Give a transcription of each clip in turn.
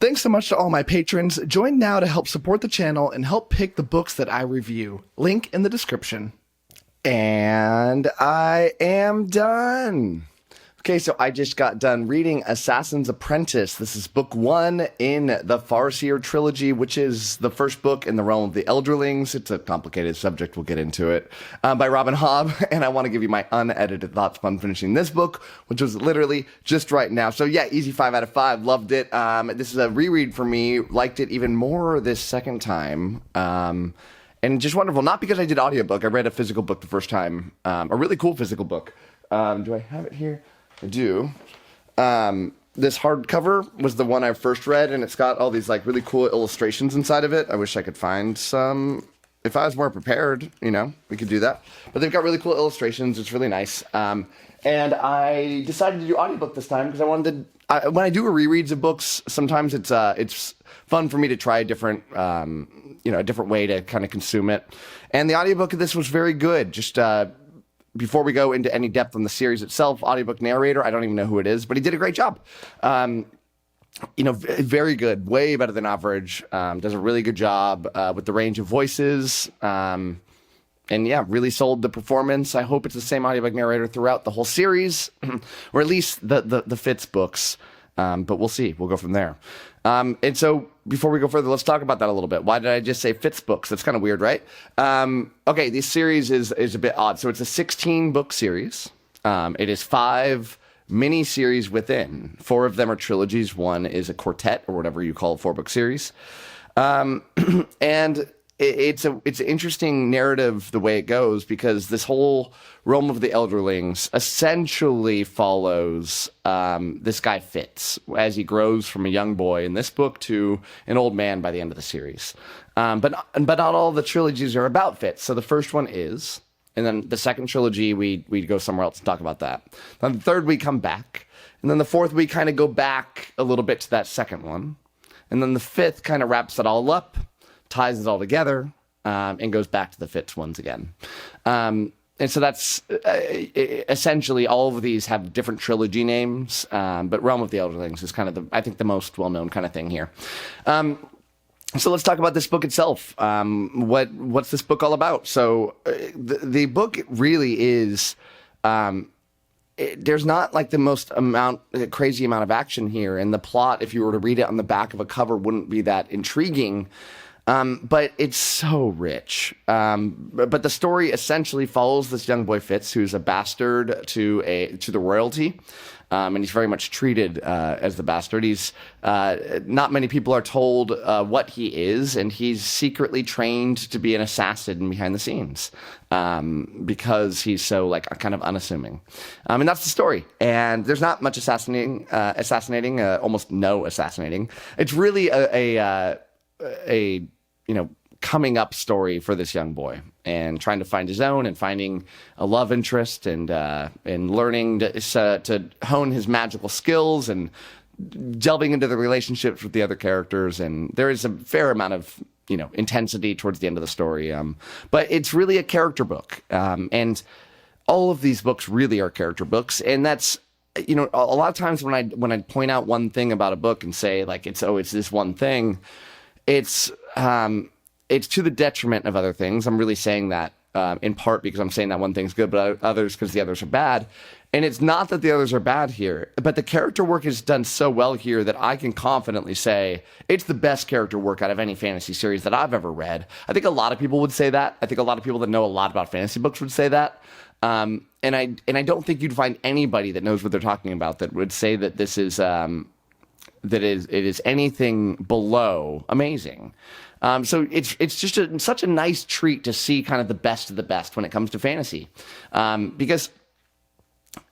Thanks so much to all my patrons. Join now to help support the channel and help pick the books that I review. Link in the description. And I am done. Okay, so I just got done reading Assassin's Apprentice. This is book 1 in the 𝐵𝑗𝐻𝑒𝑟 trilogy, which is the first book in the realm of the Elderlings. It's a complicated subject. We'll get into it. By Robin Hobb. And I want to give you my unedited thoughts upon finishing this book, which was literally just right now. So yeah, easy 5 out of 5. Loved it. This is a reread for me. Liked it even more this second time. And just wonderful. Not because I did audiobook. I read a physical book the first time. A really cool physical book. Do I have it here? I do. This hardcover was the one I first read, and it's got all these like really cool illustrations inside of it. I wish I could find some. If I was more prepared, you know, we could do that. But they've got really cool illustrations. It's really nice. And I decided to do audiobook this time because I wanted to. When I do rereads of books, sometimes it's fun for me to try a different, a different way to kind of consume it. And the audiobook of this was very good. Just before we go into any depth on the series itself, audiobook narrator, I don't even know who it is, but he did a great job. Very good, way better than average. Does a really good job with the range of voices. And yeah, really sold the performance. I hope it's the same audiobook narrator throughout the whole series, or at least the 𝐵𝑗𝐻𝑒𝑟 books. But we'll see. We'll go from there. And so before we go further, let's talk about that a little bit. Why did I just say 𝐵𝑗𝐻𝑒𝑟 books? That's kind of weird, right? Okay, this series is a bit odd. So it's a 16-book series. It is 5 mini-series within. 4 of them are trilogies. 1 is a quartet, or whatever you call a 4-book series. And it's an interesting narrative the way it goes, because this whole realm of the Elderlings essentially follows this guy Fitz as he grows from a young boy in this book to an old man by the end of the series. But not all the trilogies are about Fitz. So the first one is, and then the second trilogy we go somewhere else and talk about that. Then the third we come back, and then the fourth we kind of go back a little bit to that second one, and then the fifth kind of wraps it all up, ties it all together, and goes back to the Fitz ones again. And so that's essentially all of these have different trilogy names, but Realm of the Elderlings is kind of I think the most well-known kind of thing here. So let's talk about this book itself. What's this book all about? So the book really is, there's not like the most crazy amount of action here, and the plot, if you were to read it on the back of a cover, wouldn't be that intriguing. But it's so rich. But the story essentially follows this young boy Fitz, who's a bastard to the royalty. And he's very much treated as the bastard. He's not many people are told what he is, and he's secretly trained to be an assassin behind the scenes because he's so kind of unassuming. And that's the story. And there's not much assassinating, almost no assassinating. It's really a coming up story for this young boy, and trying to find his own, and finding a love interest, and learning to hone his magical skills, and delving into the relationships with the other characters. And there is a fair amount of intensity towards the end of the story. But it's really a character book, and all of these books really are character books. And that's a lot of times when I point out one thing about a book and say it's this one thing, it's to the detriment of other things. I'm really saying that in part because I'm saying that one thing's good, but others because the others are bad. And it's not that the others are bad here, but the character work is done so well here that I can confidently say it's the best character work out of any fantasy series that I've ever read. I think a lot of people would say that. I think a lot of people that know a lot about fantasy books would say that. And I don't think you'd find anybody that knows what they're talking about that would say that this is it is anything below amazing. So it's just such a nice treat to see kind of the best of the best when it comes to fantasy, because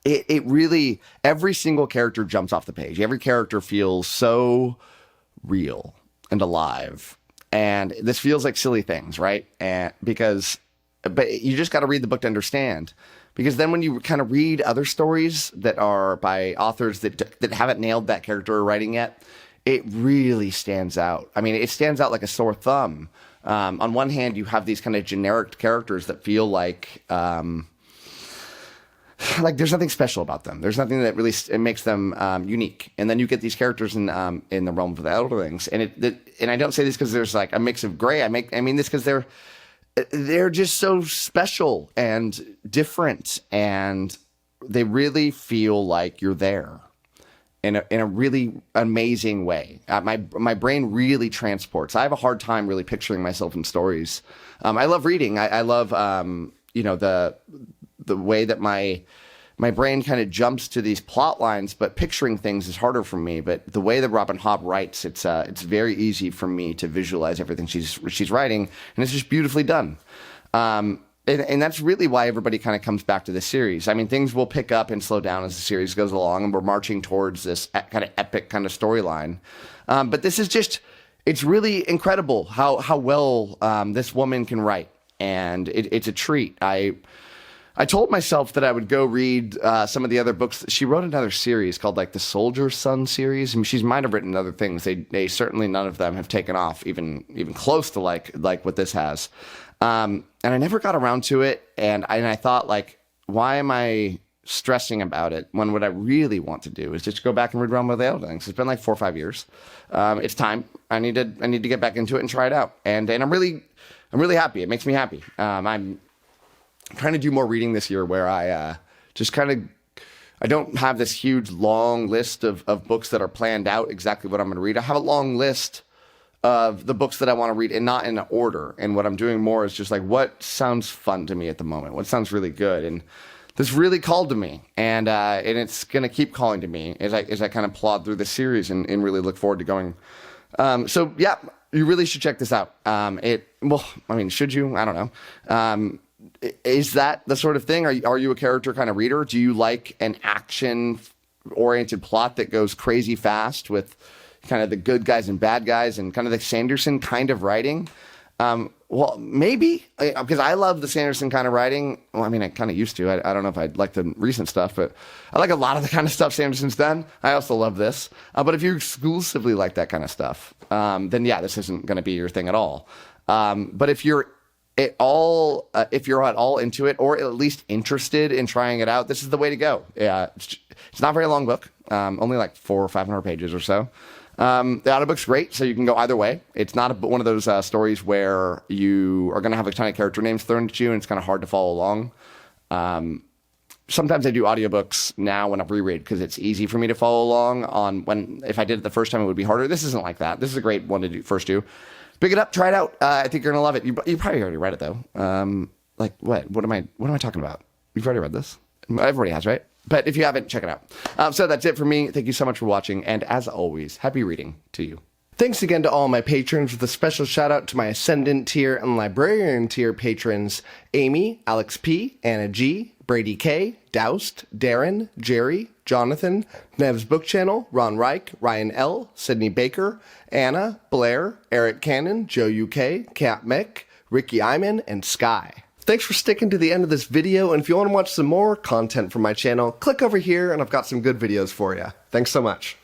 it really, every single character jumps off the page. Every character feels so real and alive, and this feels like silly things, right? But you just got to read the book to understand. Because then when you kind of read other stories that are by authors that haven't nailed that character writing yet, it really stands out. I mean, it stands out like a sore thumb. On one hand, you have these kind of generic characters that feel like like there's nothing special about them. There's nothing that really it makes them unique. And then you get these characters in the realm of the Elderlings, and I don't say this because there's like a mix of gray. I mean this because they're just so special and different, and they really feel like you're there in a really amazing way. My brain really transports. I have a hard time really picturing myself in stories. I love reading. I love the way that my brain kind of jumps to these plot lines, but picturing things is harder for me. But the way that Robin Hobb writes, it's very easy for me to visualize everything she's writing, and it's just beautifully done. And that's really why everybody kind of comes back to this series. I mean, things will pick up and slow down as the series goes along, and we're marching towards this kind of epic kind of storyline. But this is just, it's really incredible how well this woman can write, and it's a treat. I told myself that I would go read some of the other books. She wrote another series called like the Soldier's Son series. I mean, she might have written other things. They certainly, none of them have taken off even close to like what this has. And I never got around to it. And I thought, like, why am I stressing about it when what I really want to do is just go back and read Realm of the Elderlings? It's been like 4 or 5 years. It's time. I need to get back into it and try it out. And I'm really happy. It makes me happy. I'm trying to do more reading this year where I just kind of, I don't have this huge long list of books that are planned out exactly what I'm going to read. I have a long list of the books that I want to read, and not in order. And what I'm doing more is just like, what sounds fun to me at the moment? What sounds really good? And this really called to me, and it's going to keep calling to me as I kind of plod through the series and really look forward to going. So yeah, you really should check this out. Well, I mean, should you? I don't know. Is that the sort of thing? Are you a character kind of reader? Do you like an action-oriented plot that goes crazy fast with kind of the good guys and bad guys and kind of the Sanderson kind of writing? Well, maybe, because I love the Sanderson kind of writing. Well, I mean, I kind of used to. I don't know if I like the recent stuff, but I like a lot of the kind of stuff Sanderson's done. I also love this. But if you exclusively like that kind of stuff, then yeah, this isn't going to be your thing at all. But if you're at all into it, or at least interested in trying it out, this is the way to go. Yeah, it's not a very long book, only like 400 or 500 pages or so. The audiobook's great, so you can go either way. It's not one of those stories where you are going to have a ton of character names thrown at you, and it's kind of hard to follow along. Sometimes I do audiobooks now when I reread because it's easy for me to follow along. If I did it the first time, it would be harder. This isn't like that. This is a great one to do. Pick it up, try it out. I think you're gonna love it. You probably already read it though. Like what? What am I talking about? You've already read this. Everybody has, right? But if you haven't, check it out. So that's it for me. Thank you so much for watching, and as always, happy reading to you. Thanks again to all my patrons, with a special shout out to my Ascendant tier and Librarian tier patrons: Amy, Alex P, Anna G, Brady K, Doust, Darren, Jerry, Jonathan, Nev's Book Channel, Ron Reich, Ryan L, Sydney Baker, Anna, Blair, Eric Cannon, Joe UK, Kat Mick, Ricky Iman, and Sky. Thanks for sticking to the end of this video, and if you want to watch some more content from my channel, click over here and I've got some good videos for you. Thanks so much.